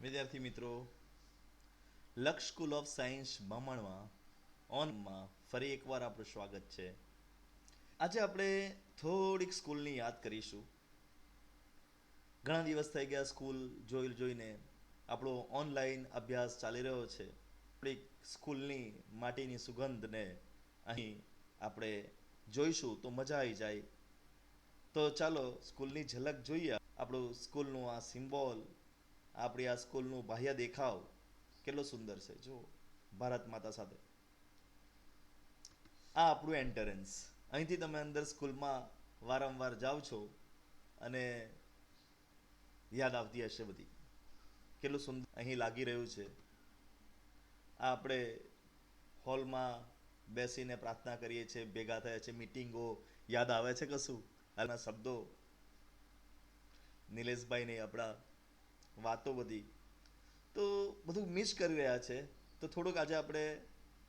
વિદ્યાર્થી મિત્રો, લક્ષ સ્કૂલ ઓફ સાયન્સ બામણમાં ઓનમાં ફરી એકવાર આપણું સ્વાગત છે. આજે આપણે થોડીક સ્કૂલની યાદ કરીશું. ઘણા દિવસ થઈ ગયા સ્કૂલ જોઈને. આપણો ઓનલાઈન અભ્યાસ ચાલી રહ્યો છે. આપણી સ્કૂલની માટીની સુગંધને અહીં આપણે જોઈશું તો મજા આવી જાય. તો ચાલો સ્કૂલની ઝલક જોઈએ. આપણું સ્કૂલનું આ સિમ્બોલ, આપણી આ સ્કૂલનું બાહ્ય દેખાવ કેટલો સુંદર છે. જો ભારત માતા સાથે આ આપણું એન્ટરન્સ. અહીંથી તમે અંદર સ્કૂલમાં વારંવાર જાઓ છો અને યાદ આવતી હશે બધી. કેટલું સુંદર અહીં લાગી રહ્યું છે. આ આપણે હોલમાં બેસીને પ્રાર્થના કરીએ છીએ, ભેગા થયા છે, મિટિંગો યાદ આવે છે કશું? હાલના શબ્દો નિલેશભાઈ આપણા વાતો બધી તો બધું મિસ કરી રહ્યા છે. તો થોડુંક આજે આપણે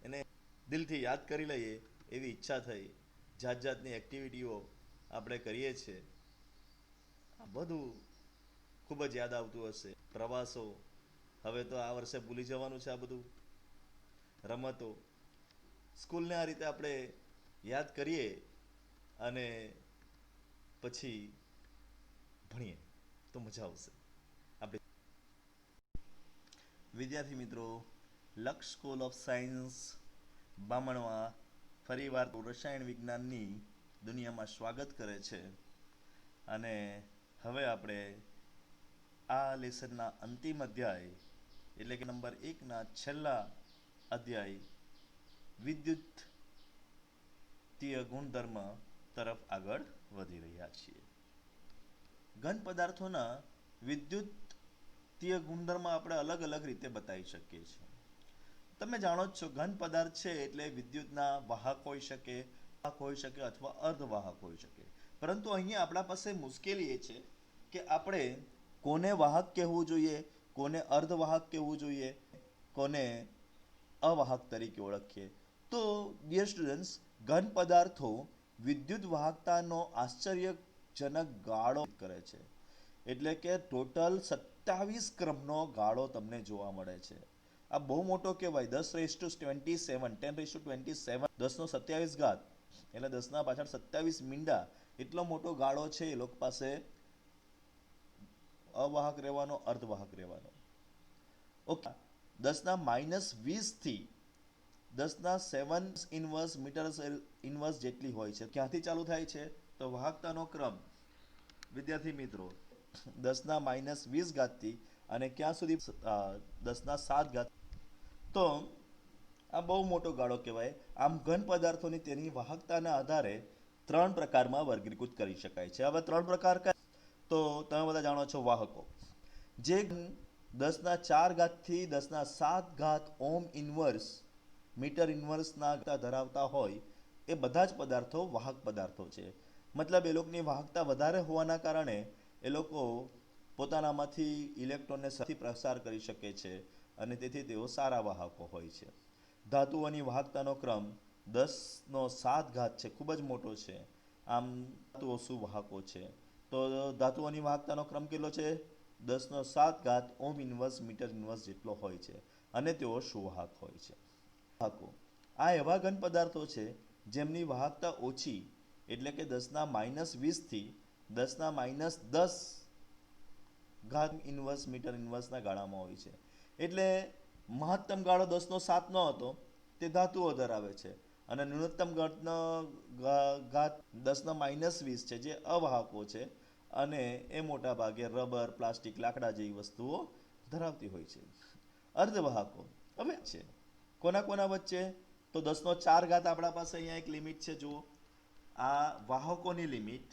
એને દિલથી યાદ કરી લઈએ એવી ઈચ્છા થઈ. જાત જાતની એક્ટિવિટીઓ આપણે કરીએ છીએ. આ બધું ખૂબ જ યાદ આવતું હશે. પ્રવાસો હવે તો આ વર્ષે ભૂલી જવાનું છે. આ બધું રમતો સ્કૂલને આ રીતે આપણે યાદ કરીએ અને પછી ભણીએ તો મજા આવશે. આપણે વિદ્યાર્થી મિત્રો, લક્ષ સ્કૂલ ઓફ સાયન્સ બામણમાં ફરીવાર રસાયણ વિજ્ઞાનની દુનિયામાં સ્વાગત કરે છે. અને હવે આપણે આ લેસનના અંતિમ અધ્યાય એટલે કે નંબર 1ના છેલ્લા અધ્યાય વિદ્યુતીય ગુણધર્મ તરફ આગળ વધી રહ્યા છીએ. ઘન પદાર્થોના વિદ્યુતીય ગુણધર્મ આપણે અલગ અલગ રીતે બતાવી શકીએ છીએ. તમે જાણો જ છો, ઘન પદાર્થ છે એટલે વિદ્યુતના વાહક હોઈ શકે, અથવા અર્ધવાહક હોઈ શકે. પરંતુ અહીંયા આપણા પાસે મુશ્કેલી એ છે કે આપણે કોને વાહક કહેવું જોઈએ, કોને અર્ધવાહક કહેવું જોઈએ, કોને અવાહક તરીકે ઓળખીએ. તો ડિયર સ્ટુડન્ટ્સ, ઘન પદાર્થો વિદ્યુત વાહકતાનો આશ્ચર્યજનક ગાળો કરે છે. એટલે કે ટોટલ 27 ક્રમનો ગાળો તમને જોવા મળે છે. આ બહુ મોટો કહેવાય. 10⁻27 10⁻27 એટલે 10⁻27 મીંડા એટલો મોટો ગાળો છે એ લોકો પાસે અવાહક રહેવાનો, અર્ધવાહક રહેવાનો. ઓકે, 10⁻20 થી 10⁻7 મીટર ઇન્વર્સ જેટલી હોય છે. ક્યાંથી ચાલુ થાય છે? તો વાહકતાનો ક્રમ વિદ્યાર્થી મિત્રો 10⁻20 થી અને ક્યાં સુધી? 10⁻7. તો આ બહુ મોટો ગાળો કહેવાય. આમ ઘન પદાર્થોની તેની વાહકતાના આધારે 3 પ્રકારમાં વર્ગીકૃત કરી શકાય છે. હવે 3 પ્રકાર કયા? તો તમે બધા જાણો છો વાહકો. જે 10⁻4 થી 10⁻7 ઓમ ઇન્વર્સ મીટર ઇન્વર્સના ધરાવતા હોય એ બધા જ પદાર્થો વાહક પદાર્થો છે. મતલબ એ લોકોની વાહકતા વધારે હોવાના કારણે એ લોકો પોતાનામાંથી ઇલેક્ટ્રોનને સથી પ્રસાર કરી શકે છે અને તેથી તેઓ સારા વાહકો હોય છે. ધાતુઓની વાહકતાનો ક્રમ 10⁻7 છે, ખૂબ જ મોટો છે. આમ ધાતુઓ શું વાહકો છે? તો ધાતુઓની વાહકતાનો ક્રમ કેટલો છે? 10⁻7 ઓમ ઇન્વર્સ મીટર ઇન્વર્સ જેટલો હોય છે અને તેઓ સુવાહક હોય છે. વાહકો આ એવા ઘન પદાર્થો છે જેમની વાહકતા ઓછી એટલે કે 10⁻20 થી 10⁻10 ઇન્વર્સ મીટર ઇન્વર્સના ગાળામાં હોય છે. એટલે મહત્તમ ગાળો 10⁻7 નો હતો તે ધાતુઓ ધરાવે છે અને ન્યૂનતમ ઘાત 10⁻20 છે જે અવાહકો છે અને એ મોટા ભાગે રબર, પ્લાસ્ટિક, લાકડા જેવી વસ્તુઓ ધરાવતી હોય છે. અર્ધવાહકો હવે છે કોના કોના વચ્ચે? તો 10⁻4 આપણા પાસે અહીંયા એક લિમિટ છે. જુઓ, આ વાહકોની લિમિટ.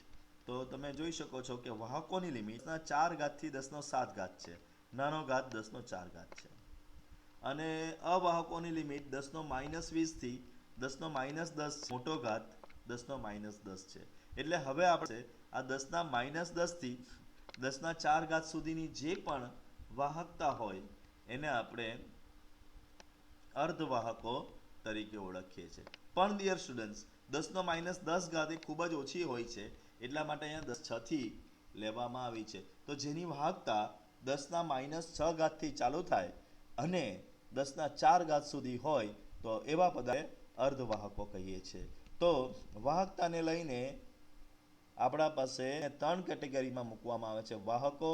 તો તમે જોઈ શકો છો કે વાહકોની લિમિટ 4 થી 10⁻7 છે. નાનો ઘાત 10⁻4 છે. અને અવાહકોની લિમિટ 10⁻20 થી 10⁻10 મોટો ઘાત 10⁻10 છે. એટલે હવે આપણે આ 10⁻10 થી 10⁻4 સુધીની જે પણ વાહકતા હોય એને આપણે અર્ધવાહકો તરીકે ઓળખીએ છીએ. પણ ડિયર સ્ટુડન્ટ્સ, 10⁻10 એ ખૂબ જ ઓછી હોય છે. એટલા માટે અહીંયા 6 થી લેવામાં આવી છે. તો જેની વાહકતા 10⁻6 થી ચાલુ થાય અને 10⁴ સુધી હોય તો એવા પદાર્થને અર્ધવાહકો કહીએ છીએ. તો વાહકતાને લઈને આપણા પાસે 3 કેટેગરીમાં મૂકવામાં આવે છે: વાહકો,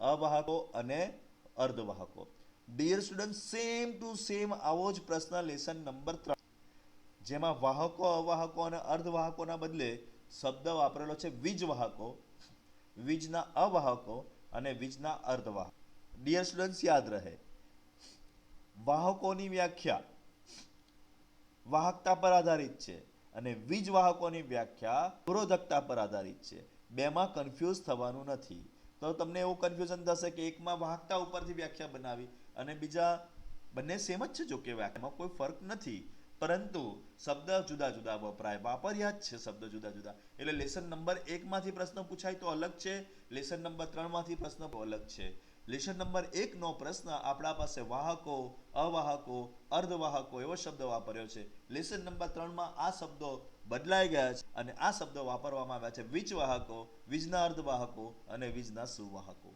અવાહકો અને અર્ધવાહકો. Dear student, same to same આવો જ પ્રશ્ન લેસન નંબર 3, જેમાં વાહકો, અવાહકો અને અર્ધવાહકોના બદલે શબ્દ વાપરેલો છે વીજવાહકો, વીજના અવાહકો અને વીજના અર્ધવાહકો. ડિયર સ્ટુડન્ટ્સ, યાદ રહે, વાહકોની વ્યાખ્યા વાહકતા પર આધારિત છે અને વીજવાહકોની વ્યાખ્યા અવરોધકતા પર આધારિત છે. બેમાં કન્ફ્યુઝ થવાનું નથી. તો તમને એવું કન્ફ્યુઝન થશે કે એકમાં વાહકતા ઉપરથી વ્યાખ્યા બનાવી અને બીજા બંને સેમ જ છે. જો કે વ્યાખ્યામાં કોઈ ફરક નથી, પરંતુ શબ્દ જુદા જુદા વપરાય, વાપર્યા જ છે શબ્દ જુદા જુદા. એટલે લેસન નંબર 1 માંથી પ્રશ્ન પૂછાય તો અલગ છે, લેસન નંબર 3 માંથી પ્રશ્ન અલગ છે. લેસન નંબર 1 નો પ્રશ્ન આપણા પાસે વાહકો, અવાહકો, અર્ધવાહકો એવો શબ્દ વાપર્યો છે. લેસન નંબર 3 માં આ શબ્દો બદલાઈ ગયા છે અને આ શબ્દો વાપરવામાં આવ્યા છે વીજવાહકો, વીજના અર્ધવાહકો અને વીજના સુવાહકો,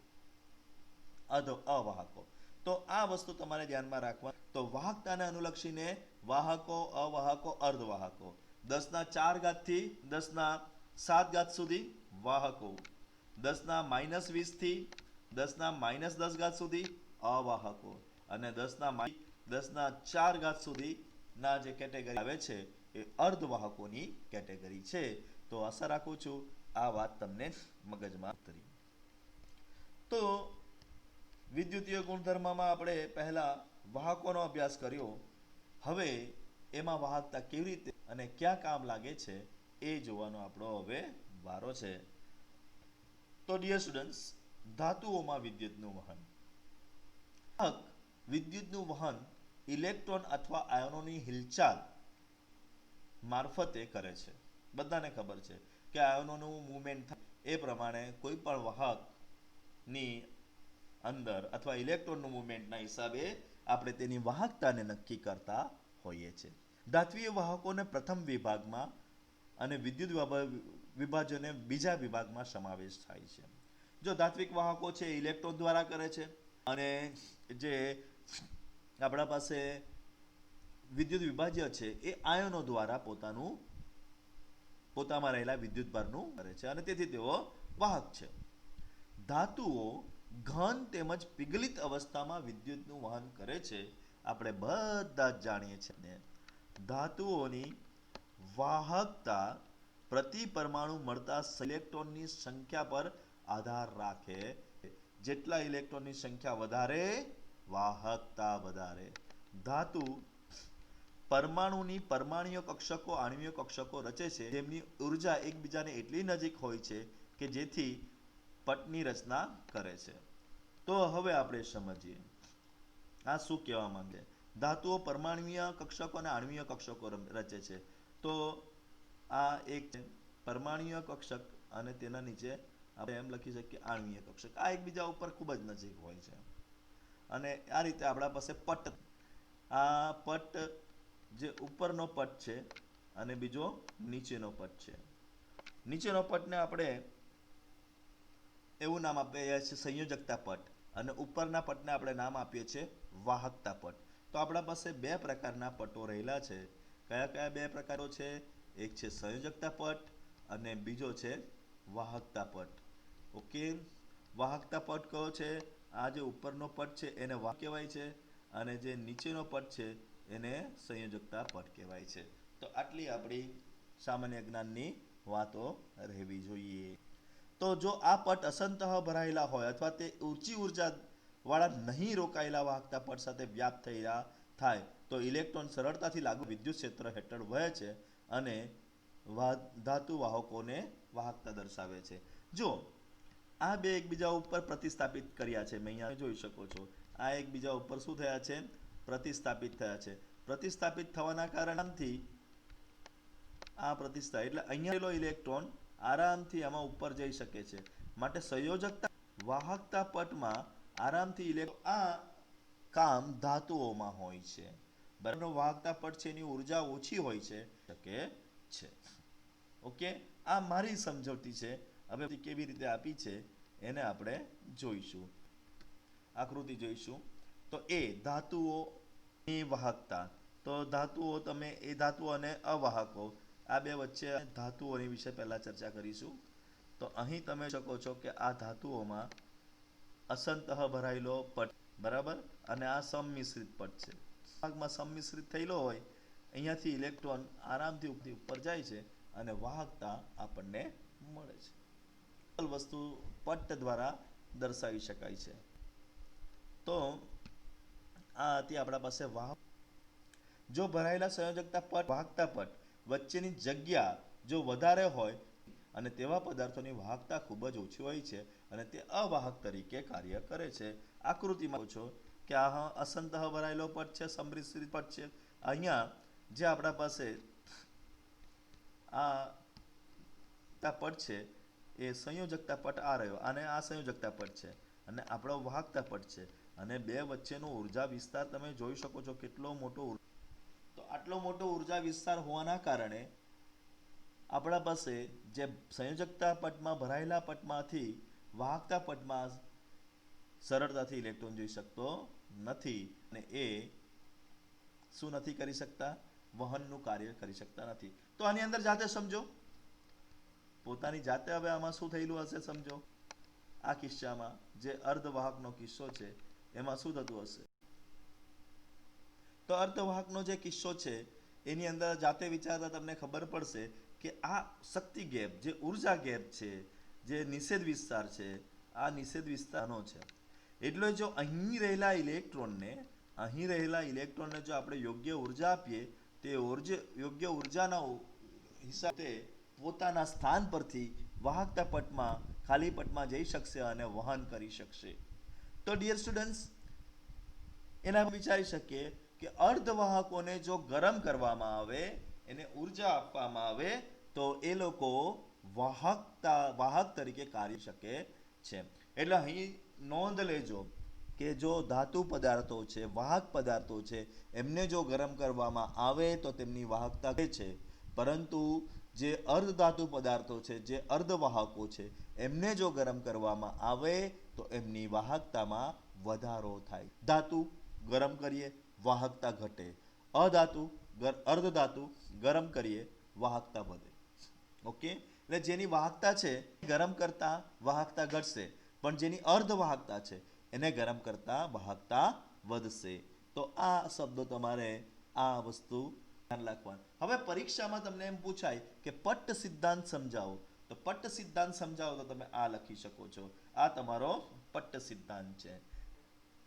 અવાહકો. તો આ વસ્તુ તમારે ધ્યાનમાં રાખવા. તો વાહકતાને અનુલક્ષીને વાહકો, અવાહકો, અર્ધવાહકો. 10⁴ થી 10⁷ સુધી વાહકો, 10⁻20 થી 10⁻10 સુધી અવાહકો અને 10⁻4 સુધી ના જે કેટેગરી આવે છે એ અર્ધવાહકોની કેટેગરી છે. તો આશા રાખું છું આ વાત તમને મગજમાં ઉતરી. તો વિદ્યુતીય ગુણધર્મમાં આપણે પહેલા વાહકોનો અભ્યાસ કર્યો. હવે એમાં વાહકતા કેવી રીતે અને ક્યાં કામ લાગે છે એ જોવાનો આપણો હવે વારો છે. તો ડિયર સ્ટુડન્ટ્સ, ધાતુઓમાં વિદ્યુતનું વહન. વિદ્યુતનું વહન ઇલેક્ટ્રોન અથવા આયનોની હિલચાલ મારફતે કરે છે. બધાને ખબર છે કે આયનોનું મૂવમેન્ટ થાય એ પ્રમાણે કોઈ પણ વાહકની અંદર અથવા ઇલેક્ટ્રોનનું મૂવમેન્ટના હિસાબે આપણે તેની વાહકતાને નક્કી કરતા હોઈએ છીએ. ધાત્વિય વાહકોને પ્રથમ વિભાગમાં અને વિદ્યુત વિભાજને બીજા વિભાગમાં સમાવેશ થાય છે. જો ધાત્વિક વાહકો છે ઇલેક્ટ્રોન દ્વારા કરે છે અને જે આપણા પાસે વિદ્યુત વિભાજ્ય છે એ આયનો દ્વારા પોતામાં રહેલા વિદ્યુતભારનું કરે છે અને તેથી તેઓ વાહક છે. ધાતુઓ ઘન તેમજ પીગલિત અવસ્થામાં વિદ્યુતનું વહન કરે છે. આપણે બધા જ જાણીએ છીએ ધાતુઓની વાહકતા પ્રતિ પરમાણુ મળતા ઇલેક્ટ્રોનની સંખ્યા પર આધાર રાખે. જેટલા ઇલેક્ટ્રોનની સંખ્યા વધારે, વાહકતા વધારે. ધાતુ પરમાણુની પરમાણ્વીય કક્ષકો, આણ્વીય કક્ષકો રચે છે જેમની ઉર્જા એકબીજાને એટલી નજીક હોય છે કે જેથી પટની રચના કરે છે. તો હવે આપણે સમજીએ આ શું કહેવા માંગે. ધાતુઓ પરમાણ્વીય કક્ષકો અને આણ્વીય કક્ષકો રચે છે. તો આ એક પરમાણ્વીય કક્ષક અને તેના નીચે આપણે એમ લખી શકીએ આણ્વીય કક્ષક. આ એકબીજા ઉપર ખૂબ જ નજીક હોય છે અને આ રીતે આપણા પાસે પટ. આ પટ જે ઉપરનો પટ છે અને બીજો નીચેનો પટ છે. નીચેનો પટને આપણે એવું નામ આપીએ છીએ સંયોજકતા પટ અને ઉપરના પટને આપણે નામ આપીએ છીએ વાહકતા પટ. તો આપણા પાસે બે પ્રકારના પટો રહેલા છે. કયા કયા બે પ્રકારો છે? એક છે સંયોજકતા પટ અને બીજો છે વાહકતા પટ. ઓકે, વાહકતા પટ કયો છે? આ જે ઉપરનો પટ છે એને વાહક કહેવાય છે અને જે નીચેનો પટ છે એને સંયોજકતા પટ કહેવાય છે. તો આટલી આપણી સામાન્ય જ્ઞાનની વાતો રહેવી જોઈએ. તો જો આ પટ અસંતઃ ભરાયેલા હોય અથવા તે ઊંચી ઉર્જા વાળા નહીં રોકાયેલા વાહકતા પટ સાથે વ્યાપ્ત થયેલા થાય તો ઇલેક્ટ્રોન સરળતાથી લાગુ વિદ્યુત ક્ષેત્ર હેઠળ વહે છે અને ધાતુ વાહકોને વાહકતા દર્શાવે છે. જો આ બે એકબીજા ઉપર પ્રતિસ્થાપિત કર્યા છે, મેં અહીંયા જોઈ શકો છો, આ એકબીજા ઉપર શું થયા છે? પ્રતિસ્થાપિત થયા છે. પ્રતિસ્થાપિત થવાના કારણથી આ પ્રતિસ્થા એટલે અહીંયા ઇલેક્ટ્રોન આરામથી આમાં ઉપર જઈ શકે છે. માટે સંયોજકતા વાહકતા પટમાં આરામથી ઇલેક્ટ્રોન આ કામ ધાતુઓમાં હોય છે. બરાબર, વાહકતા પટ છે એની ઉર્જા ઓછી હોય છે શકે છે. ઓકે, આ મારી સમજૂતી છે. હવે કેવી રીતે આપી છે એને આપણે જોઈશું. આકૃતિ જોઈશું. તો એ ધાતુઓની વાહકતા. તો ધાતુઓ તમે એ ધાતુઓ અને અવાહકો આ બે વચ્ચે ધાતુઓની વિશે પહેલા ચર્ચા કરીશું. તો અહીં તમે શકો છો કે આ ધાતુઓમાં અસંતઃ ભરાયેલો પટ, બરાબર, અને આ સંમિશ્રિત પટ છે. ભાગમાં સંમિશ્રિત થયેલો હોય, અહીંયાથી ઇલેક્ટ્રોન આરામથી ઉપર જાય છે અને વાહકતા આપણને મળે છે. વસ્તુ પટ દ્વારા દર્શાવી શકાય છે. તો આ હતી આપણા પાસે વાહક. જો ભરાયેલા સંયોજકતા પટ વાહકતા પટ વચ્ચેની જગ્યા જો વધારે હોય અને તેવા પદાર્થોની વાહકતા ખૂબ જ ઓછી હોય છે અને તે અવાહક તરીકે કાર્ય કરે છે. આકૃતિમાં છો કે આ અસંતઃ ભરાયેલો પટ છે, સંમિશ્રિત પટ છે. અહીંયા જે આપણા પાસે આ પટ છે એ સંયોજકતા પટ આ રહ્યો અને આ સંયોજકતા પટ છે અને આપણો વાહકતા પટ છે અને બે વચ્ચેનો ઉર્જા વિસ્તાર તમે જોઈ શકો છો કેટલો મોટો. તો આટલો મોટો ઉર્જા વિસ્તાર હોવાના કારણે આપણા પાસે જે સંયોજકતા પટમાં ભરાયેલા પટમાંથી વાહકતા પટમાં સરળતાથી ઇલેક્ટ્રોન જઈ શકતો નથી અને એ શું નથી કરી શકતા? વહનનું કાર્ય કરી શકતા નથી. તો આની અંદર જાતે સમજો, પોતાની જાતે. હવે આમાં શું થયેલું હશે સમજો. આ કિસ્સામાં જે અર્ધવાહકનો કિસ્સો છે એમાં શું થતું હશે? તો અર્ધવાહકનો જે કિસ્સો છે એની અંદર જાતે વિચારતા તમને ખબર પડશે કે આ શક્તિ ગેપ, જે ઉર્જા ગેપ છે, જે નિષેધ વિસ્તાર છે, આ નિષેધ વિસ્તારનો છે. એટલે જો અહીં રહેલા ઇલેક્ટ્રોનને જો આપણે યોગ્ય ઉર્જા આપીએ તે યોગ્ય ઉર્જાના હિસાબે પોતાના સ્થાન પરથી વાહકતા પટમાં, ખાલી પટમાં જઈ શકશે અને વહન કરી શકશે. તો ડિયર સ્ટુડન્ટ્સ, એના વિચારી શકીએ કે અર્ધવાહકોને જો ગરમ કરવામાં આવે, એને ઉર્જા આપવામાં આવે તો એ લોકો વાહક તરીકે કાર્ય શકે છે. એટલે અહીં નોંધ લેજો કે જો ધાતુ પદાર્થો છે, વાહક પદાર્થો છે, એમને જો ગરમ કરવામાં આવે તો તેમની વાહકતા ઘટે છે, પરંતુ જે અર્ધધાતુ પદાર્થો છે, જે અર્ધવાહકો છે, એમને જો ગરમ કરવામાં આવે તો એમની વાહકતામાં વધારો થાય. ધાતુ ગરમ કરીએ વાહકતા ઘટે, અર્ધધાતુ ગરમ કરીએ વાહકતા વધે. ઓકે, એટલે જેની વાહકતા છે ગરમ કરતા વાહકતા ઘટશે, પણ જેની અર્ધવાહકતા છે એને ગરમ કરતા વાહકતા વધશે. તો આ શબ્દો તમારે આ વસ્તુ ધ્યાન રાખવાનું. હવે પરીક્ષામાં તમને એમ પૂછાય કે પટ્ટ સિદ્ધાંત સમજાવો, તો પટ્ટ સિદ્ધાંત સમજાવો તો તમે આ લખી શકો છો. આ તમારો પટ્ટ સિદ્ધાંત છે.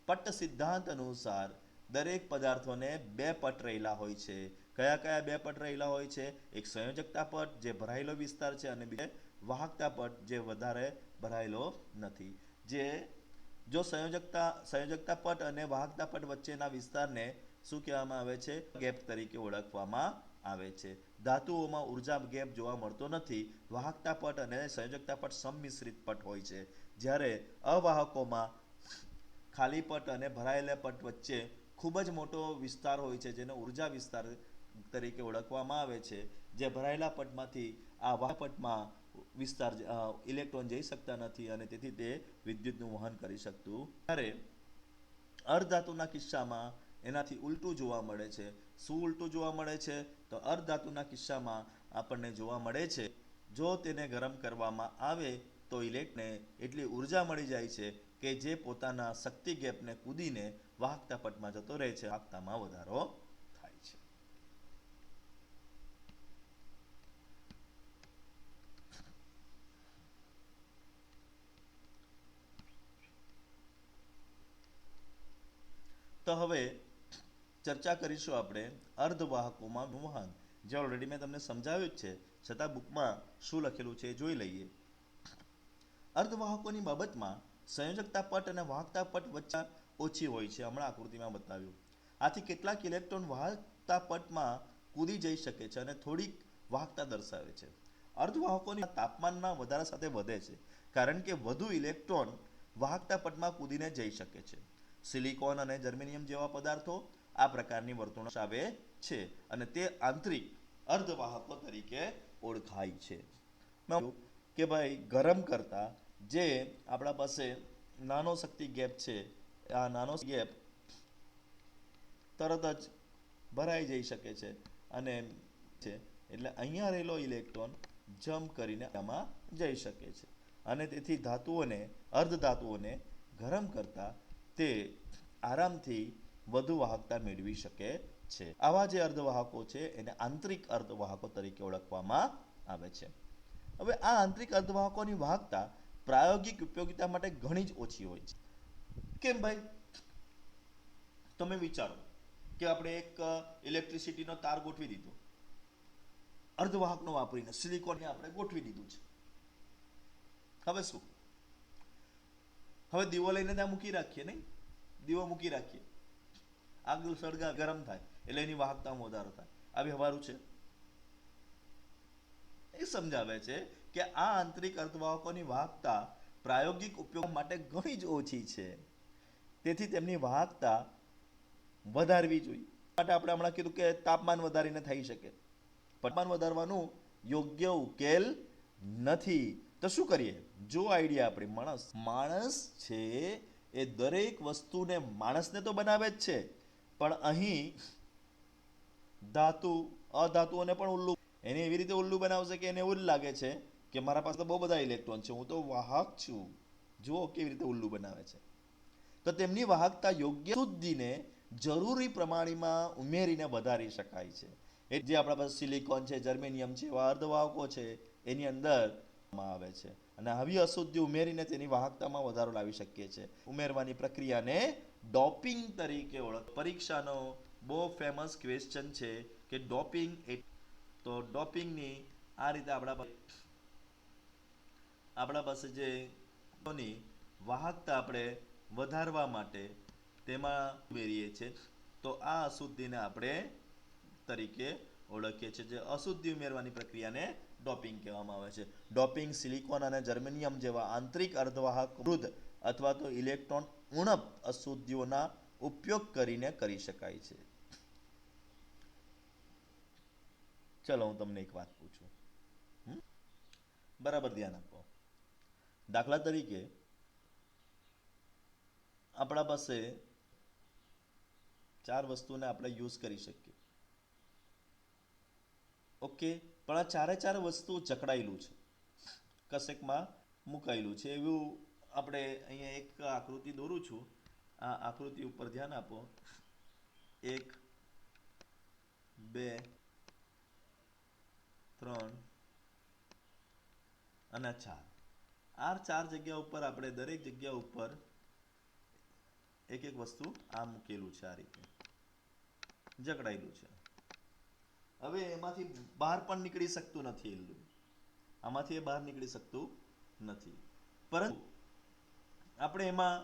પટ્ટ સિદ્ધાંત અનુસાર દરેક પદાર્થોને બે પટ રહેલા હોય છે. કયા કયા બે પટ રહેલા હોય છે? એક સંયોજકતા પટ જે ભરાયેલો વિસ્તાર છે અને બીજો વાહકતા પટ જે વધારે ભરાયેલો નથી. જો સંયોજકતા પટ અને વાહકતા પટ વચ્ચેના વિસ્તારને શું કહેવામાં આવે છે? ગેપ તરીકે ઓળખવામાં આવે છે. ધાતુઓમાં ઉર્જા ગેપ જોવા મળતો નથી. વાહકતા પટ અને સંયોજકતા પટ સંમિશ્રિત પટ હોય છે, જ્યારે અવાહકોમાં ખાલી પટ અને ભરાયેલા પટ વચ્ચે ખૂબ જ મોટો વિસ્તાર હોય છે, જેને ઉર્જા વિસ્તાર તરીકે ઓળખવામાં આવે છે. જે ભરાયેલા પટમાંથી આ વાહક પટમાં વિસ્તાર ઇલેક્ટ્રોન જઈ શકતા નથી અને તેથી તે વિદ્યુતનું વહન કરી શકતું. ત્યારે અર્ધધાતુના કિસ્સામાં એનાથી ઉલટું જોવા મળે છે. શું ઉલટું જોવા મળે છે? તો અર્ધધાતુના કિસ્સામાં આપણને જોવા મળે છે જો તેને ગરમ કરવામાં આવે તો ઇલેક્ટ્રોનને એટલી ઉર્જા મળી જાય છે કે જે પોતાના શક્તિ ગેપને કૂદીને વાહકતા પટમાં જતો રહે છે, વાહકતામાં વધારો થાય છે. તો હવે ચર્ચા કરીશું આપણે અર્ધવાહકોમાં વહન. જે ઓલરેડી મેં તમને સમજાવ્યું જ છે, છતાં બુકમાં શું લખેલું છે એ જોઈ લઈએ. અર્ધવાહકોની બાબતમાં સંયોજકતા પટ અને વાહકતા પટ વચ્ચે ઓછી હોય છે, હમણાં આકૃતિમાં બતાવ્યું. આથી કેટલાક ઇલેક્ટ્રોન વાહકતા પટમાં કૂદી જઈ શકે છે અને થોડીક વાહકતા દર્શાવે છે. અર્ધવાહકોની તાપમાનના વધારા સાથે વધે છે, કારણ કે વધુ ઇલેક્ટ્રોન વાહકતા પટમાં કૂદીને જઈ શકે છે. સિલિકોન અને જર્મેનિયમ જેવા પદાર્થો આ પ્રકારની વર્તણૂક આવે છે અને તે આંતરિક અર્ધવાહકો તરીકે ઓળખાય છે. કે ભાઈ ગરમ કરતા જે આપણા પાસે નાનો શક્તિ ગેપ છે આ નાનો ગેપ તરત જ ભરાઈ જઈ શકે છે અને છે એટલે અહીંયા રહેલો ઇલેક્ટ્રોન જમ્પ કરીને આમાં જઈ શકે છે અને તેથી ધાતુઓને અર્ધધાતુઓને ગરમ કરતા તે આરામથી વધુ વાહકતા મેળવી શકે છે. આવા જે અર્ધવાહકો છે એને આંતરિક અર્ધવાહકો તરીકે ઓળખવામાં આવે છે. હવે આ આંતરિક અર્ધવાહકોની વાહકતા પ્રાયોગિક ઉપયોગિતા માટે ઘણી જ ઓછી હોય છે. કેમ ભાઈ? તમે વિચારો કે આપણે એક ઇલેક્ટ્રિસિટીનો તાર ગોઠવી દીધો, અર્ધવાહકનો વાપરીને સિલિકોનને આપણે ગોઠવી દીધું છે. હવે શું? હવે દીવો લઈને ત્યાં મૂકી રાખીએ, નહીં? દીવો મૂકી રાખીએ, આગ સળગા ગરમ થાય એટલે એની વાહકતામાં વધારો થાય. આ વ્યવહારુ છે? એ સમજાવે છે કે આ આંતરિક અર્ધવાહકોની વાહકતા પ્રાયોગિક ઉપયોગ માટે ઘણી જ ઓછી છે. તેથી તેમની વાહકતા વધારવી જોઈએ. માટે આપણે હમણાં કીધું કે તાપમાન વધારીને થઈ શકે. તાપમાન વધારવાનું યોગ્ય ઉકેલ નથી. તો શું કરીએ? જો આઈડિયા આપણે માણસ છે એ દરેક વસ્તુને માણસને તો બનાવે જ છે, પણ અહીં ધાતુ અધાતુઓને પણ ઉલ્લુ એને એવી રીતે ઉલ્લુ બનાવશે કે એને એવું જ લાગે છે કે મારા પાસે તો બહુ બધા ઇલેક્ટ્રોન છે, હું તો વાહક છું. જુઓ કેવી રીતે ઉલ્લુ બનાવે છે. તો તેમની વાહકતા યોગ્ય શુદ્ધિને જરૂરી પ્રમાણમાં ઉમેરીને વધારી શકાય છે. એ જે આપણા પાસે સિલિકોન છે, જર્મેનિયમ છે, એવા અર્ધવાહકો છે એની અંદર આવે છે અને આવી અશુદ્ધિ ઉમેરીને તેની વાહકતામાં વધારો લાવી શકીએ છીએ. ઉમેરવાની પ્રક્રિયાને ડોપિંગ તરીકે ઓળખ. પરીક્ષાનો બહુ ફેમસ ક્વેશ્ચન છે કે ડોપિંગ. તો ડોપિંગની આ રીતે આપણા પાસે જે વાહકતા આપણે વધારવા માટે તેમાં ઉમેરીએ છીએ, તો આ અશુદ્ધિને આપણે તરીકે ઓળખીએ છીએ. જે અશુદ્ધિ ઉમેરવાની પ્રક્રિયાને ડોપિંગ કહેવામાં આવે છે. ડોપિંગ સિલિકોન અને જર્મેનિયમ જેવા આંતરિક અર્ધવાહક મૃદ અથવા તો ઇલેક્ટ્રોન ઉણપ અશુદ્ધિઓના ઉપયોગ કરીને કરી શકાય છે. ચલો હું તમને એક વાત પૂછું, બરાબર ધ્યાન આપો. દાખલા તરીકે આપણા પાસે 4 વસ્તુને આપણે યુઝ કરી શકીએ. ઓકે, પણ આ 4 વસ્તુ જકડાયેલું છે, કશેકમાં મુકાયેલું છે. એવું આપણે અહીંયા એક આકૃતિ દોરું છું. આ આકૃતિ ઉપર ધ્યાન આપો. 1 2 3 અને 4. આ 4 જગ્યા ઉપર આપણે દરેક જગ્યા ઉપર એક એક વસ્તુ આ મૂકેલું છે, આ રીતે જકડાયેલું છે. હવે એમાંથી બહાર પણ નીકળી શકતું નથી. આમાંથી બહાર નીકળી શકતું નથી, પરંતુ આપણે એમાં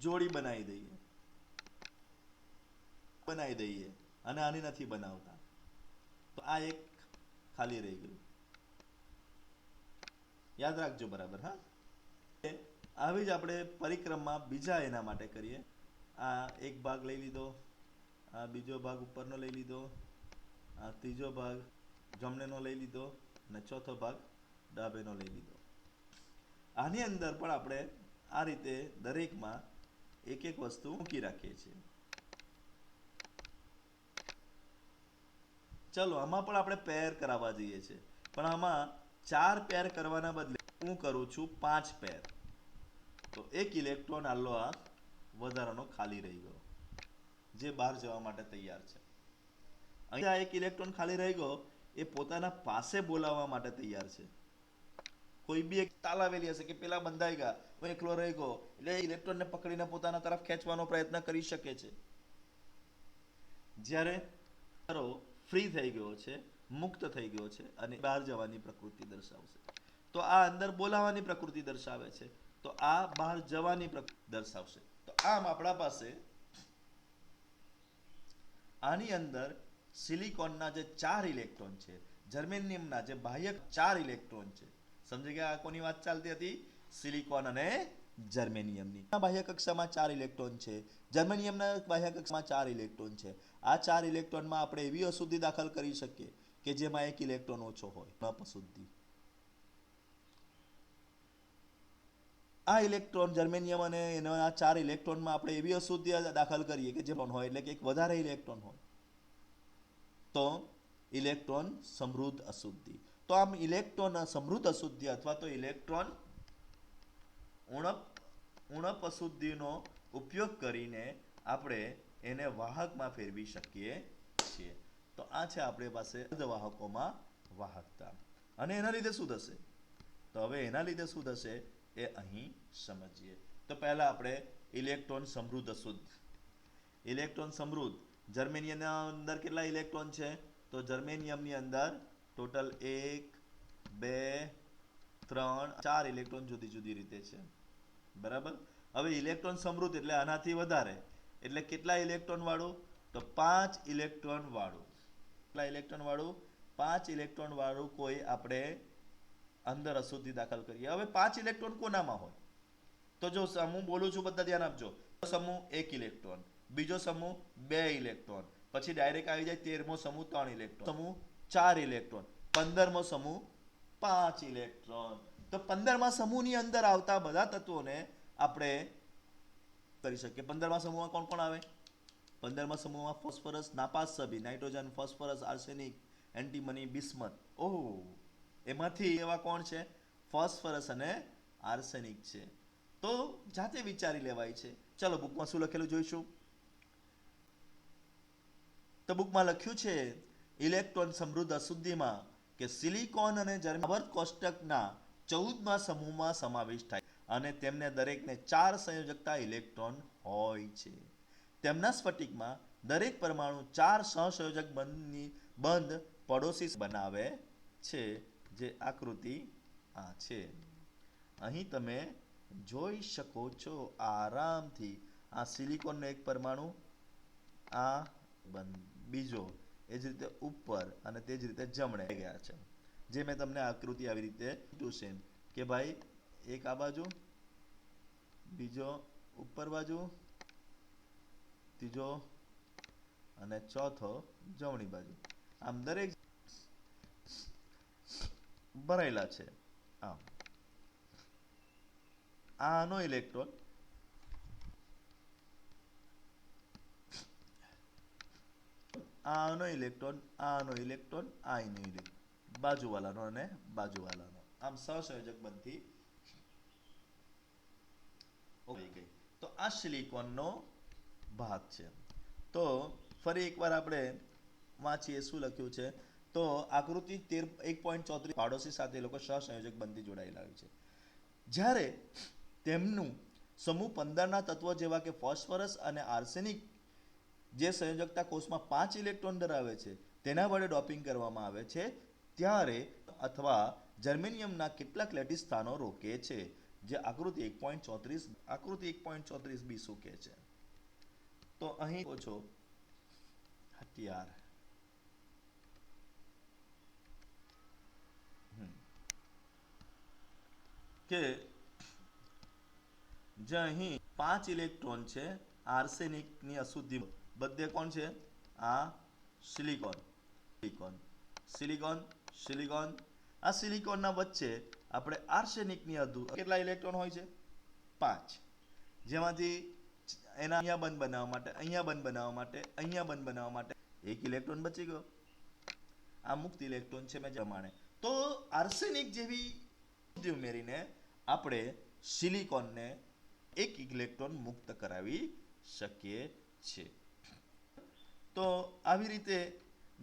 જોડી બનાવી દઈએ અને આની નથી બનાવતા, તો આ એક ખાલી રહી ગયું. યાદ રાખજો બરાબર. હા, આવી જ આપણે પરિક્રમા બીજા એના માટે કરીએ. આ એક ભાગ લઈ લીધો, આ બીજો ભાગ ઉપરનો લઈ લીધો, આ ત્રીજો ભાગ જમણેનો લઈ લીધો અને ચોથો ભાગ ડાબેનો લઈ લીધો. આની અંદર પણ આપણે આ રીતે દરેકમાં એક એક વસ્તુ મૂકી રાખીએ છીએ. ચલો આમાં પણ આપણે પેર કરાવવા જઈએ છીએ, પણ આમાં 4 પેર કરવાના બદલે હું કરું છું 5 પેર. તો એક ઇલેક્ટ્રોન આલ્લો આ વધારાનો ખાલી રહી ગયો, જે બહાર જવા માટે તૈયાર છે. અહીંયા એક ઇલેક્ટ્રોન ખાલી રહી ગયો, એ પોતાના પાસે બોલાવવા માટે તૈયાર છે. કોઈ બી એક તાલાવેલી હશે કે પેલા બંધાઈ ગયા, હું એકલો રહી ગયો, એટલે ઇલેક્ટ્રોનને પકડીને પોતાના તરફ ખેંચવાનો પ્રયત્ન કરી શકે છે. જ્યારે ફ્રી થઈ ગયો છે, મુક્ત થઈ ગયો છે અને બહાર જવાની પ્રકૃતિ દર્શાવશે. તો આ અંદર બોલાવવાની પ્રકૃતિ દર્શાવે છે, તો આ બહાર જવાની પ્રકૃતિ દર્શાવશે. તો આમ આપણા પાસે આની અંદર સિલિકોનના જે 4 ઇલેક્ટ્રોન છે, જર્મેનિયમના જે બાહ્યક 4 ઇલેક્ટ્રોન છે. સમજી ગયા કોની વાત ચાલતી હતી? સિલિકોન અને જર્મેનિયમની. બાહ્ય કક્ષામાં 4 ઇલેક્ટ્રોન છે, જર્મેનિયમના બાહ્ય કક્ષામાં 4 ઇલેક્ટ્રોન છે. આ 4 ઇલેક્ટ્રોનમાં આપણે એવી અશુદ્ધિ દાખલ કરી શકીએ કે જેમાં એક ઇલેક્ટ્રોન ઓછો હોય, અશુદ્ધિ. આ ઇલેક્ટ્રોન જર્મેનિયમ અને એના આ 4 ઇલેક્ટ્રોનમાં આપણે એવી અશુદ્ધિ દાખલ કરીએ કે જે હોય એટલે કે એક વધારે ઇલેક્ટ્રોન હોય તો ઇલેક્ટ્રોન સમૃદ્ધ અશુદ્ધિ. તો આમ ઇલેક્ટ્રોન સમૃદ્ધ અશુદ્ધિ અથવા તો ઇલેક્ટ્રોન ઉણપ અશુદ્ધિનો ઉપયોગ કરીને આપણે એને વાહકમાં ફેરવી શકીએ છીએ. તો આ છે આપણી પાસે અર્ધવાહકોમાં વાહકતા. અને એના લીધે શું થશે? તો હવે એના લીધે શું થશે એ અહીં સમજીએ. તો પહેલા આપણે ઇલેક્ટ્રોન સમૃદ્ધ અશુદ્ધ. ઇલેક્ટ્રોન સમૃદ્ધ જર્મેનિયમના અંદર કેટલા ઇલેક્ટ્રોન છે? તો જર્મેનિયમની અંદર ટોટલ 1 2 3 4 ઇલેક્ટ્રોન જુદી જુદી રીતે છે. બરાબર. હવે ઇલેક્ટ્રોન સમૃદ્ધ એટલે આનાથી વધારે એટલે કેટલા ઇલેક્ટ્રોન વાળું? તો 5 ઇલેક્ટ્રોન વાળું. કેટલા ઇલેક્ટ્રોન વાળું? 5 ઇલેક્ટ્રોન વાળું કોઈ આપણે અંદર અશુદ્ધિ દાખલ કરીએ. હવે 5 ઇલેક્ટ્રોન કોનામાં હોય? તો જો સમૂહ બોલું છું, બધા ધ્યાન આપજો. સમૂહ 1 ઇલેક્ટ્રોન, બીજો સમૂહ 2 ઇલેક્ટ્રોન, પછી ડાયરેક્ટ આવી જાય 13મો સમૂહ 3 ઇલેક્ટ્રોન, સમૂહ 4 ઇલેક્ટ્રોન, 15મો સમૂહ 5 ઇલેક્ટ્રોન. તો 15મા સમૂહની અંદર આવતા બધા તત્વોને આપણે કરી શકીએ. 15મા સમૂહમાં કોણ કોણ આવે? 15મા સમૂહમાં ફોસ્ફરસ, નાપાસ સભી, nitrogen, phosphorus, arsenic, antimony, bismuth. Oh, એમાંથી એવા કોણ છે? ફોસ્ફરસ અને આર્સેનિક છે. તો જાતે વિચારી લેવાય છે. ચલો બુકમાં શું લખેલું જોઈશું. તો બુકમાં લખ્યું છે ઇલેક્ટ્રોન સમૃદ્ધ અશુદ્ધિમાં કે સિલિકોન અને જર્મેનિયમ કોષ્ટકના 14મા સમૂહમાં સમાવેશ થાય અને તેમને દરેકને 4 સંયોજકતા ઇલેક્ટ્રોન હોય છે. તેમના સ્ફટિકમાં દરેક પરમાણુ 4 સહસંયોજક બંધ પડોશી બનાવે છે, જે આકૃતિ આ છે. અહીં તમે જોઈ શકો છો આરામથી આ સિલિકોનનો એક પરમાણુ, આ બીજો, એ જ રીતે ઉપર અને તે જ રીતે જમણે ગયા છે. જે મેં તમને આકૃતિ આવી રીતે પૂછ્યું છે કે ભાઈ એક આ બાજુ, બીજો ઉપર બાજુ, ત્રીજો અને ચોથો જમણી બાજુ. આમ દરેક ભરાયેલા છે. આમ આનો ઇલેક્ટ્રોન આનો ઇલેક્ટ્રોન આનો ઇલેક્ટ્રોન આનો ઇલેક્ટ્રોન બાજુવાળાનો અને બાજુવાળાનો આમ સહસંયોજક બનતી ગઈ. તો આ સિલિકોનનો ભાગ છે. તો ફરી એકવાર આપણે વાંચીએ શું લખ્યું છે. તો આકૃતિ 1.34 પાડોશી સાથે લોકો સહસંયોજક બનતી જોડાયેલા હોય છે. જ્યારે તેમનું સમૂહ 15ના તત્વો જેવા કે ફોસ્ફરસ અને આર્સેનિક જે સંયોજકતા કોષમાં 5 ઇલેક્ટ્રોન ધરાવે છે તેના વડે ડોપિંગ કરવામાં આવે છે, ત્યારે અથવા જર્મેનિયમના કેટલાક લેટિસ સ્થાનો રોકે છે, જે આકૃતિ 1.34 બી શું કહે છે. તો અહીં ઓછો હથિયાર કે જે અહીં 5 ઇલેક્ટ્રોન છે આર્સેનિકની અશુદ્ધિ બધે કોણ છે? આ સિલિકોન સિલિકોન સિલિકોન સિલિકોન. આ સિલિકોનના વચ્ચે આપણે આર્સેનિકની કેટલા ઇલેક્ટ્રોન હોય છે? 5. જેમાંથી એના અહીંયા બંધ બનાવવા માટે, અહીંયા બંધ બનાવવા માટે, અહીંયા બંધ બનાવવા માટે એક ઇલેક્ટ્રોન બચી ગયો. આ મુક્ત ઇલેક્ટ્રોન છે મેં જમાણે. તો આર્સેનિક જેવી ઉમેરીને આપણે સિલિકોનને એક ઇલેક્ટ્રોન મુક્ત કરાવી શકીએ છીએ. તો આવી રીતે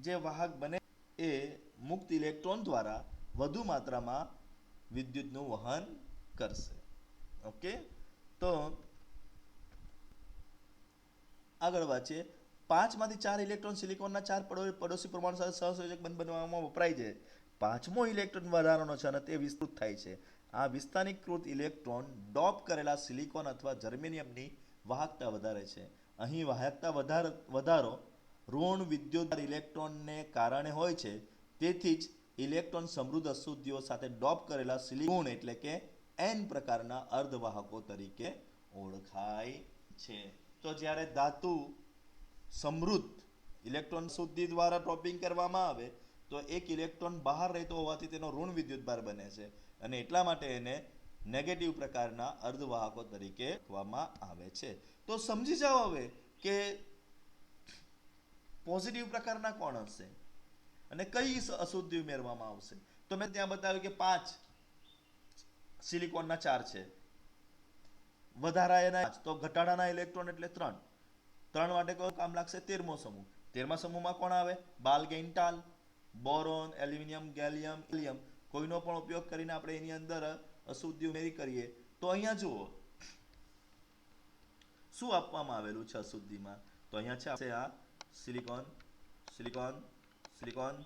જે વાહક બને એ મુક્ત ઇલેક્ટ્રોન દ્વારા વધુ માત્રામાં વિદ્યુતનું વહન કરશે. ઓકે. તો આગળ વાંચીએ. 5માંથી 4 ઇલેક્ટ્રોન સિલિકોનના 4 પડોશી પરમાણુ સાથે સહસંયોજક બંધ બનાવવામાં વપરાય છે. 5મો ઇલેક્ટ્રોન વધારાનો છે અને તે વિસ્તૃત થાય છે. આ વિસ્તારીકૃત ઇલેક્ટ્રોન ડોપ કરેલા સિલિકોન અથવા જર્મેનિયમની વાહકતા વધારે છે. અહીં વાહકતા વધારો ઋણ વિદ્યુત ઇલેક્ટ્રોનને કારણે હોય છે. તેથી જ ઇલેક્ટ્રોન સમૃદ્ધ અશુદ્ધિઓ સાથે ડોપ કરેલા સિલિકોન એટલે કે N પ્રકારના અર્ધવાહકો તરીકે ઓળખાય છે. તો જ્યારે ધાતુ સમૃદ્ધ ઇલેક્ટ્રોન શુદ્ધિ દ્વારા ડોપિંગ કરવામાં આવે તો એક ઇલેક્ટ્રોન બહાર રહેતો હોવાથી તેનો ઋણ વિદ્યુતભાર બને છે અને એટલા માટે એને નેગેટિવ પ્રકારના અર્ધવાહકો તરીકે ઓળખવામાં આવે છે. તો સમજી જાઓ હવે કે પોઝિટિવ પ્રકારના કોણ હશે અને કઈ અશુદ્ધિ ઉમેરવામાં આવશે. તો મેં ત્યાં બતાવ્યું કે 5 સિલિકોનના 4 છે, વધારાના 5, તો ઘટાડાના ઇલેક્ટ્રોન એટલે 3. 3 માટે કયું કામ લાગશે? 13મો સમૂહ. 13મા સમૂહમાં કોણ આવે? બાલગેન્ટાલ, બોરોન, એલ્યુમિનિયમ, ગેલિયમ, હિલિયમ. કોઈનો પણ ઉપયોગ કરીને આપણે એની અંદર અશુદ્ધિ ઉમેરી કરીએ તો અહીંયા જુઓ શું આપવામાં આવેલું છે અશુદ્ધિમાં. તો અહીંયા છે આ silicon, silicon, silicon,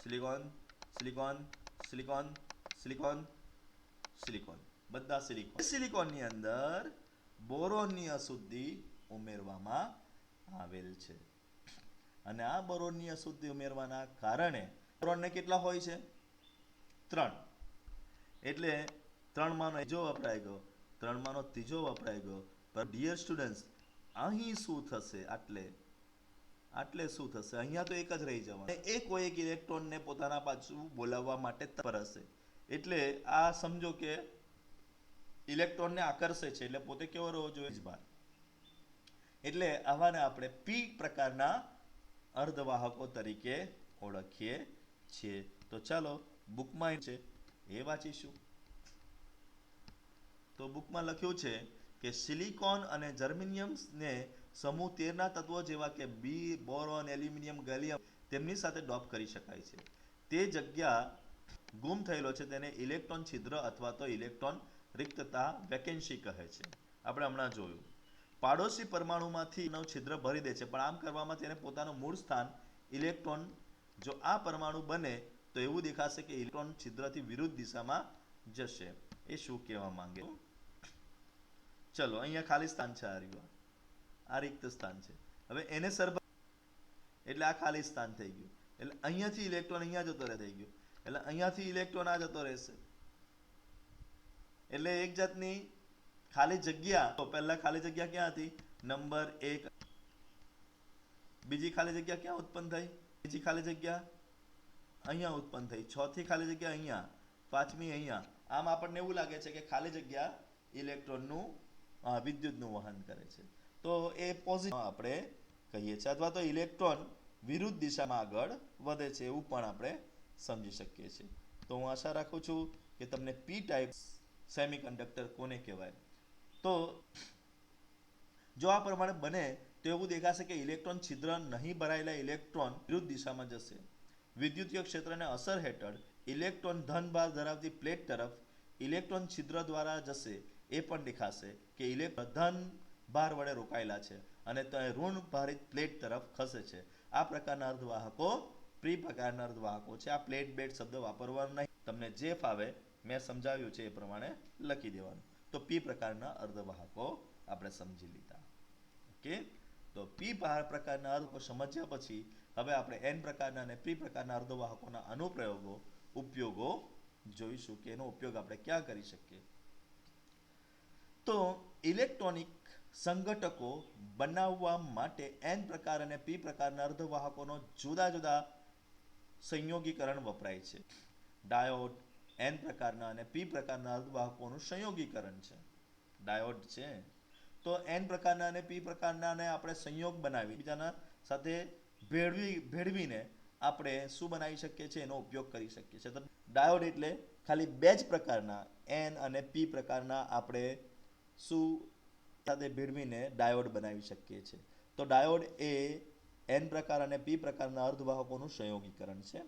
silicon, silicon, silicon, silicon, silicon, બધા સિલિકોન. સિલિકોનની અંદર બોરોનની અશુદ્ધિ ઉમેરવામાં આવેલ છે અને આ બોરોનની અશુદ્ધિ ઉમેરવાના કારણે બોરોનને કેટલા હોય છે? 3. એટલે 3 માનો ત્રીજો વપરાઈ ગયો, 3 માનો ત્રીજો વપરાઈ ગયો. પણ ડિયર સ્ટુડન્ટ્સ, અહીં શું થશે? આટલે શું થશે? અહીંયા તો એક જ રહી જવાનું. એક કોઈ એક ઇલેક્ટ્રોનને પોતાના પાછું બોલાવવા માટે તત્પર હશે. એટલે આ સમજો કે ઇલેક્ટ્રોનને આકર્ષે છે એટલે પોતે કેવો રહેવો જોઈએ? બહાર. એટલે આવાને આપણે પી પ્રકારના અર્ધવાહકો તરીકે ઓળખીએ છીએ. તો ચાલો બુકમાં છે એ વાંચીશું. તો બુકમાં લખ્યું છે કે સિલિકોન અને જર્મેનિયમને સમૂહ 13ના તત્વો જેવા કે બી, બોરોન, એલ્યુમિનિયમ, ગેલિયમ તેમની સાથે ડોપ કરી શકાય છે. તે જગ્યા ગુમ થયેલો છે તેને ઇલેક્ટ્રોન છિદ્ર અથવા તો ઇલેક્ટ્રોન રિક્તતા વેકેન્સી કહે છે. આપણે હમણાં જોયું પાડોશી પરમાણુમાંથી નવ છિદ્ર ભરી દે છે, પણ આમ કરવામાં તેને પોતાનું મૂળ સ્થાન ઇલેક્ટ્રોન જો આ પરમાણુ બને તો એવું દેખાશે કે ઇલેક્ટ્રોન છિદ્રથી વિરુદ્ધ દિશામાં જશે. એ શું કહેવા માંગે? ચલો અહીંયા ખાલી સ્થાન છે, આ રિક્ત સ્થાન છે. હવે એને સરભર એટલે આ ખાલી સ્થાન થઈ ગયું. એટલે અહીંયાથી ઇલેક્ટ્રોન અહીંયા જતો રહે થઈ ગયું. એટલે અહીંયાથી ઇલેક્ટ્રોન આ જતો રહેશે. એટલે એક જાતની ખાલી જગ્યા. તો પહેલા ખાલી જગ્યા ક્યાં હતી? નંબર 1. બીજી ખાલી જગ્યા ક્યાં ઉત્પન્ન થઈ? બીજી ખાલી જગ્યા અહીંયા ઉત્પન્ન થઈ. 6 થી ખાલી જગ્યા અહીંયા, 5મી અહીંયા. આમ આપણને એવું લાગે છે કે ખાલી જગ્યા ઇલેક્ટ્રોનનું વિદ્યુતનું વહન કરે છે. તો એ પોઝિટિવ આપણે કહીએ છીએ, અથવા તો ઇલેક્ટ્રોન વિરુદ્ધ દિશામાં આગળ વધે છે એવું પણ આપણે સમજી શકીએ છીએ. તો હું આશા રાખું છું કે તમને પી ટાઈપ સેમિકન્ડક્ટર કોને કહેવાય. તો જો આ પ્રમાણે બને તો એવું દેખાશે કે ઇલેક્ટ્રોન છિદ્ર નહીં ભરાયેલા ઇલેક્ટ્રોન વિરુદ્ધ દિશામાં જશે. વિદ્યુતીય ક્ષેત્રને અસર હેઠળ ઇલેક્ટ્રોન ધન ભાર ધરાવતી પ્લેટ તરફ ઇલેક્ટ્રોન છિદ્ર દ્વારા જશે. એ પણ દેખાશે કે ઇલેક્ટ્રોન ધન ભાર વડે રોકાયેલા છે અને તે ઋણ ભારિત પ્લેટ તરફ ખસે છે. આ પ્રકારના અર્ધવાહકો પ્રી પ્રકારના અર્ધવાહકો છે. આ પ્લેટ બેટ શબ્દ વાપરવાનો નહીં, તમને જે ફાવે મેં સમજાવ્યું છે એ પ્રમાણે લખી દેવાનું. તો પી પ્રકારના અર્ધવાહકો આપણે સમજી લીધા. ઓકે, તો પી પ્રકારના અર્ધવાહકો સમજ્યા પછી હવે આપણે એન પ્રકારના અને પી પ્રકારના અર્ધવાહકોના અનુપ્રયોગો, ઉપયોગો જોઈશું કે એનો ઉપયોગ આપણે ક્યાં કરી શકીએ. તો ઇલેક્ટ્રોનિક સંઘટકો બનાવવા માટે એન પ્રકાર અને પી પ્રકારના અર્ધવાહકોનો જુદા જુદા સંયોગીકરણ વપરાય છે. ડાયોડ એન પ્રકારના અને પી પ્રકારના અર્ધવાહકોનું સંયોગીકરણ છે. ડાયોડ છે તો એન પ્રકારના અને પી પ્રકારનાને આપણે સંયોગ બનાવી બીજાના સાથે ભેળવીને આપણે શું બનાવી શકીએ છીએ? એનો ઉપયોગ કરી શકીએ છીએ. તો ડાયોડ એટલે ખાલી 2 જ પ્રકારના એન અને પી પ્રકારના આપણે શું સાથે ભેળવીને ડાયોડ બનાવી શકીએ છીએ. તો ડાયોડ એ એન પ્રકાર અને પી પ્રકારના અર્ધવાહકોનું સંયોગીકરણ છે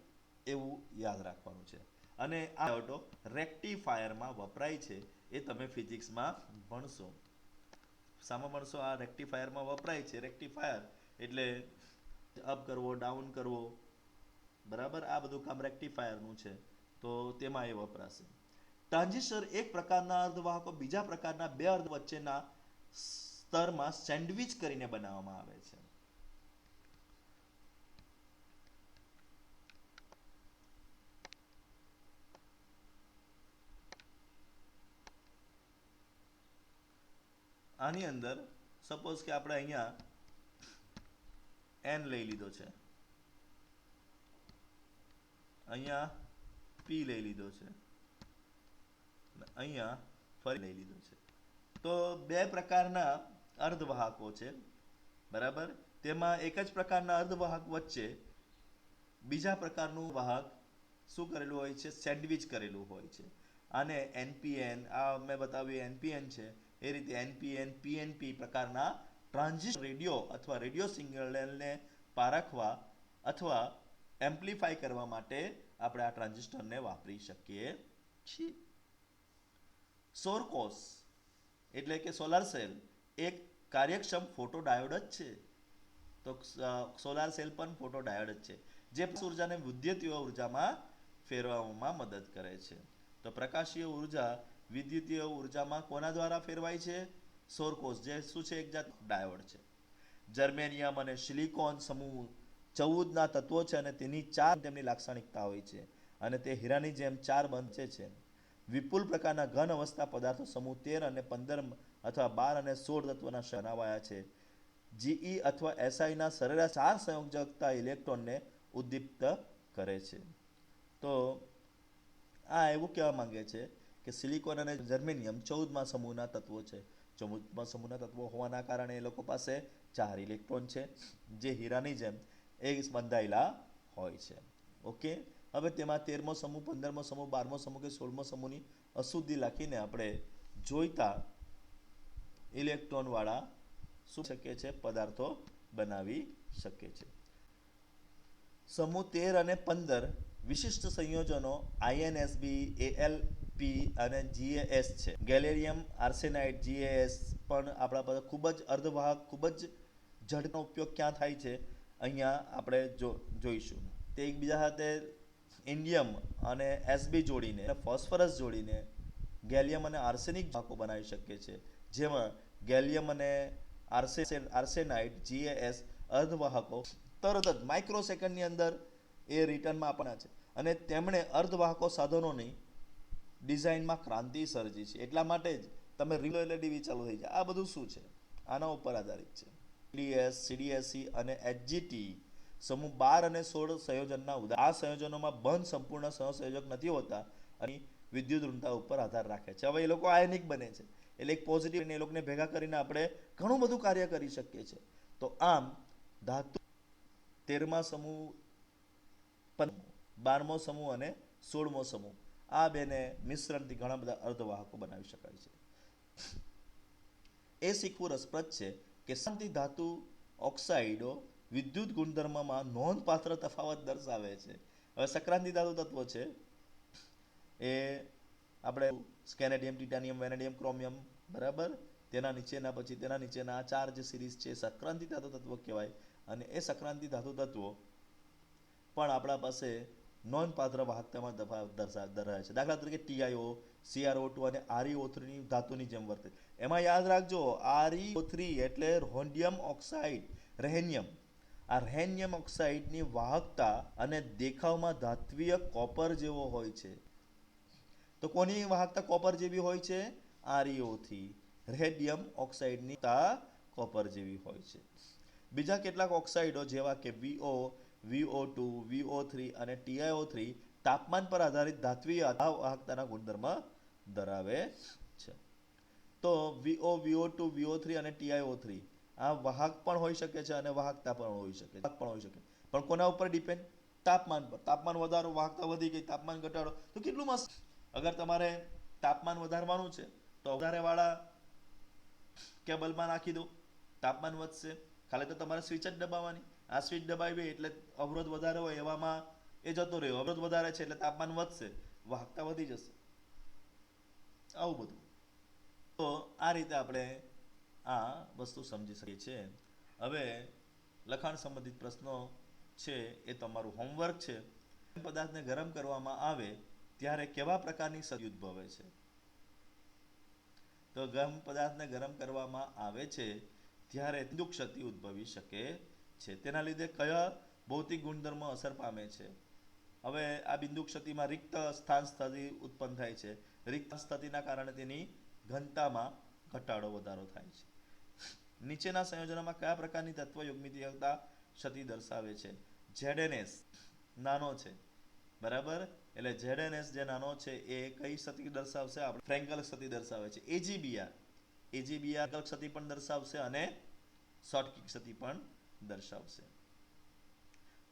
એવું યાદ રાખવાનું છે. અને આ ડાયોડો રેક્ટિફાયરમાં વપરાય છે. એ તમે ફિઝિક્સમાં ભણશો. શામાં ભણશો? આ રેક્ટિફાયરમાં વપરાય છે. રેક્ટિફાયર એટલે અપ કરવો, ડાઉન કરવો, બરાબર, આ બધું કામ રેક્ટિફાયરનું છે. તો તેમાં એ વપરાશે. ટ્રાન્ઝિસ્ટર એક પ્રકારના અર્ધવાહકો બીજા પ્રકારના 2 અર્ધ વચ્ચેના સ્તરમાં સેન્ડવિચ કરીને બનાવવામાં આવે છે. આની અંદર સપોઝ કે આપણે અહીંયા એન લઈ લીધો છે, અહીંયા પી લઈ લીધો છે, અહીંયા ફરી લઈ લીધો છે. તો બે પ્રકારના અર્ધવાહકો છે, બરાબર. તેમાં એક જ પ્રકારના અર્ધવાહક વચ્ચે બીજા પ્રકારનું વાહક શું કરેલું હોય છે, સેન્ડવિચ કરેલું હોય છે. આને એનપીએન, આ મેં બતાવ્યું એનપીએન છે, એ રીતે એનપીએન પીએનપી પ્રકારના ટ્રાન્ઝિસ્ટર રેડિયો અથવા રેડિયો સિગ્નલને પારખવા અથવા એમ્પ્લિફાય કરવા માટે આપણે આ ટ્રાન્ઝિસ્ટરને વાપરી શકીએ છીએ. સૌર કોષ એટલે કે સોલાર સેલ એક કાર્યક્ષમ ફોટોડાયોડ જ છે. તો સોલાર સેલ પણ ફોટોડાયોડ જ છે, જે ઉર્જાને વિદ્યુતીય ઉર્જામાં ફેરવવામાં મદદ કરે છે. તો પ્રકાશીય ઉર્જા વિદ્યુતીય ઉર્જામાં કોના દ્વારા ફેરવાય છે? સૌર કોષ, જે શું છે, એક જાત ડાયોડ છે. જર્મેનિયમ અને સિલિકોન સમૂહ 14 ના તત્વો છે અને તેની 4 તેમની લાક્ષણિકતા હોય છે અને તે હીરાની જેમ 4 બનશે છે. વિપુલ પ્રકારના ઘન અવસ્થા પદાર્થો સમૂહ 13 અને 15 અથવા 12 અને 16 તત્વોના બનાવાયા છે. જીઈ અથવા એસઆઈના સરેરાશ 4 સંયોજકતા ઇલેક્ટ્રોનને ઉદ્દીપ્ત કરે છે. તો આ એવું કહેવા માંગે છે કે સિલિકોન અને જર્મેનિયમ 14મા સમૂહના તત્વો છે. 14મા સમૂહના તત્વો હોવાના કારણે એ લોકો પાસે 4 ઇલેક્ટ્રોન છે, જે હીરાની જેમ એક બંધાયેલા હોય છે. ઓકે, હવે તેમાં 13મો સમૂહ, 15મો સમૂહ, 12મો સમૂહ કે 16મો સમૂહની અશુદ્ધિ લખીને આપણે જોઈતા ઇલેક્ટ્રોનવાળા શું શકે છે, પદાર્થો બનાવી શકે છે. સમૂહ 13 અને 15 વિશિષ્ટ સંયોજનો આઈએનએસબી, એએલપી અને જીએએસ છે. ગેલેરિયમ આર્સેનાઇડ જીએએસ પણ આપણા પાસે ખૂબ જ અર્ધવાહક, ખૂબ જ જડનો ઉપયોગ ક્યાં થાય છે, અહીંયા આપણે જોઈશું. તે એકબીજા સાથે ઇન્ડિયમ અને એસબી જોડીને, ફોસ્ફરસ જોડીને ગેલિયમ અને આર્સેનિક વાહકો બનાવી શકીએ છીએ, જેમાં ગેલિયમ અને આર્સેનાઇડ જીએએસ અર્ધવાહકો તરત જ માઇક્રો સેકન્ડની અંદર એ રિટર્નમાં આપવાના છે. અને તેમણે અર્ધવાહકો સાધનોની ડિઝાઇનમાં ક્રાંતિ સર્જી છે. એટલા માટે જ તમે રીલો એટલે ડીવી ચાલુ થઈ જાય. આ બધું શું છે? આના ઉપર આધારિત છે. ડીએસ, સીડીએસસી અને એચજીટી સમૂહ 12 અને 16 સંયોજનના ઉદાહરણ. આ સંયોજનોમાં બંધ સંપૂર્ણ સહસંયોજક નથી હોતા અને વિદ્યુત ઋણતા ઉપર આધાર રાખે છે. હવે એ લોકો આયનિક બને છે, એટલે એક પોઝિટિવ એ લોકોને ભેગા કરીને આપણે ઘણું બધું કાર્ય કરી શકીએ છીએ. તો આમ ધાતુ 13મા સમૂહ, 12મો સમૂહ અને 16મો સમૂહ, આ બેને મિશ્રણથી ઘણા બધા અર્ધવાહકો બનાવી શકાય છે. એ શીખવું રસપ્રદ છે કે સંકરાંતિ ધાતુ ઓક્સાઇડો વિદ્યુત ગુણધર્મમાં નોંધપાત્ર તફાવત દર્શાવે છે. હવે સંક્રાંતિ ધાતુ તત્વો છે એ આપણે સ્કેનેડિયમ, ટિટાનિયમ, વેનેડિયમ, ક્રોમિયમ, બરાબર. તેના નીચેના 4 જે સિરીઝ છે સંક્રાંતિ ધાતુ તત્વો કહેવાય. અને એ સંક્રાંતિ ધાતુ તત્વો પણ આપણા પાસે નોંધપાત્ર વાહકતામાં ધરાવે છે. દાખલા તરીકે ટીઆઈઓ, CrO2 અને ReO3 ધાતુની જેમ વર્તે. એમાં યાદ રાખજો, ReO3 એટલે રોડિયમ ઓક્સાઇડ, રહેનિયમ. આ રહેનિયમ ઓક્સાઇડની વાહકતા અને દેખાવમાં ધાત્વિય કોપર જેવો હોય છે. તો કોની વાહકતા કોપર જેવી હોય છે? ReO3. રેડિયમ ઓક્સાઇડની કોપર જેવી હોય છે. બીજા કેટલાક ઓક્સાઇડો જેવા કે VO, VO2, VO3 અને TiO3 તાપમાન પર આધારિત ધાત્વિય વાહકતાના ગુણધર્મ ધરાવે છે. તો VO, VO2, VO3 અને TiO3 આ વાહક પણ હોઈ શકે છે અને વાહકતા પણ હોઈ શકે છે. પણ કોના ઉપર ડિપેન્ડ? તાપમાન પર. તાપમાન વધારો, વાહકતા વધી ગઈ. તાપમાન ઘટાડો તો કેટલું મસ્ત. અગર તમારે તાપમાન વધારવાનું છે તો વધારેવાળા કેબલમાં નાખી દો, તાપમાન વધશે. ખાલી તો તમારે સ્વિચ જ દબાવવાની. આ સ્વિચ દબાવી એટલે અવરોધ વધારે હોય એવામાં એ જતો રહ્યો. અવરોધ વધારે છે એટલે તાપમાન વધશે, વાહકતા વધી જશે. આવું બધું. તો આ રીતે આપણે આ વસ્તુ સમજી શકીએ છીએ. હવે લખાણ સંબંધિત પ્રશ્નો છે એ તમારું હોમવર્ક છે. પદાર્થને ગરમ કરવામાં આવે ત્યારે કેવા પ્રકારની સ્થિતિ ઉદ્ભવે છે? તો ગરમ પદાર્થને ગરમ કરવામાં આવે છે ત્યારે બિંદુ ક્ષતિ ઉદ્ભવી શકે છે. તેના લીધે કયા ભૌતિક ગુણધર્મો અસર પામે છે? હવે આ બિંદુ ક્ષતિમાં રિક્ત સ્થાન સ્થિતિ ઉત્પન્ન થાય છે. રિક્ત સ્થિતિના કારણે તેની ઘનતામાં ઘટાડો, વધારો થાય છે. નીચેના સંયોજનોમાં કયા પ્રકારની તત્વ યુગ્મિતીયતા ક્ષતિ દર્શાવે છે? ZnS નાનો છે, બરાબર. એટલે ZnS જે નાનો છે એ કઈ ક્ષતિ દર્શાવશે? આપણે ફ્રેન્કલ ક્ષતિ દર્શાવે છે. એજીબીઆર ક્ષતિ પણ દર્શાવશે અને શોર્ટકી ક્ષતિ પણ દર્શાવશે.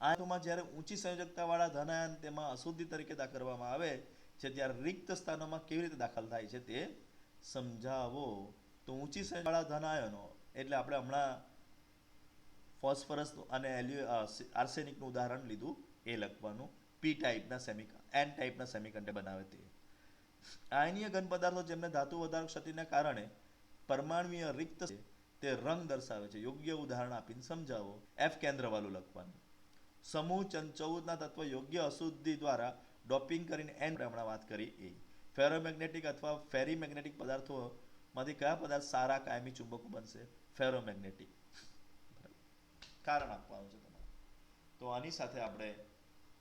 આ ધાતુમાં જ્યારે ઊંચી સંયોજકતાવાળા ધન આયન તેમાં અશુદ્ધિ તરીકે દાખલ કરવામાં આવે છે ત્યારે રિક્ત સ્થાનોમાં કેવી રીતે દાખલ થાય છે તે સમજાવો. તો ઊંચી સંયોજકવાળા ધન આયનો એટલે આપણે હમણાં ફોસ્ફરસ અને આર્સેનિકનું ઉદાહરણ લીધું એ લખવાનું. એન ટાઈપના સેમિકન્ડક્ટર બનાવે તે. આયનીય ઘન પદાર્થો જેમને ધાતુ વધારો ક્ષતિને કારણે પરમાણ્વીય રિક્ત છે તે રંગ દર્શાવે છે. યોગ્ય ઉદાહરણ આપીને સમજાવો. એફ કેન્દ્રવાળું લખવાનું. સમૂહ 14ના તત્વ યોગ્ય અશુદ્ધિ દ્વારા ડોપિંગ કરીને એન હમણાં વાત કરી એ. ફેરોમેગ્નેટિક અથવા ફેરીમેગ્નેટિક પદાર્થોમાંથી કયા પદાર્થ સારા કાયમી ચુંબકો બનશે? ફેરોમેગ્નેટિક. કારણ આપવાનું છે તમારે. તો આની સાથે આપણે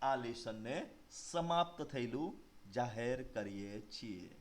આ લેસનને સમાપ્ત થયેલું જાહેર કરીએ છીએ.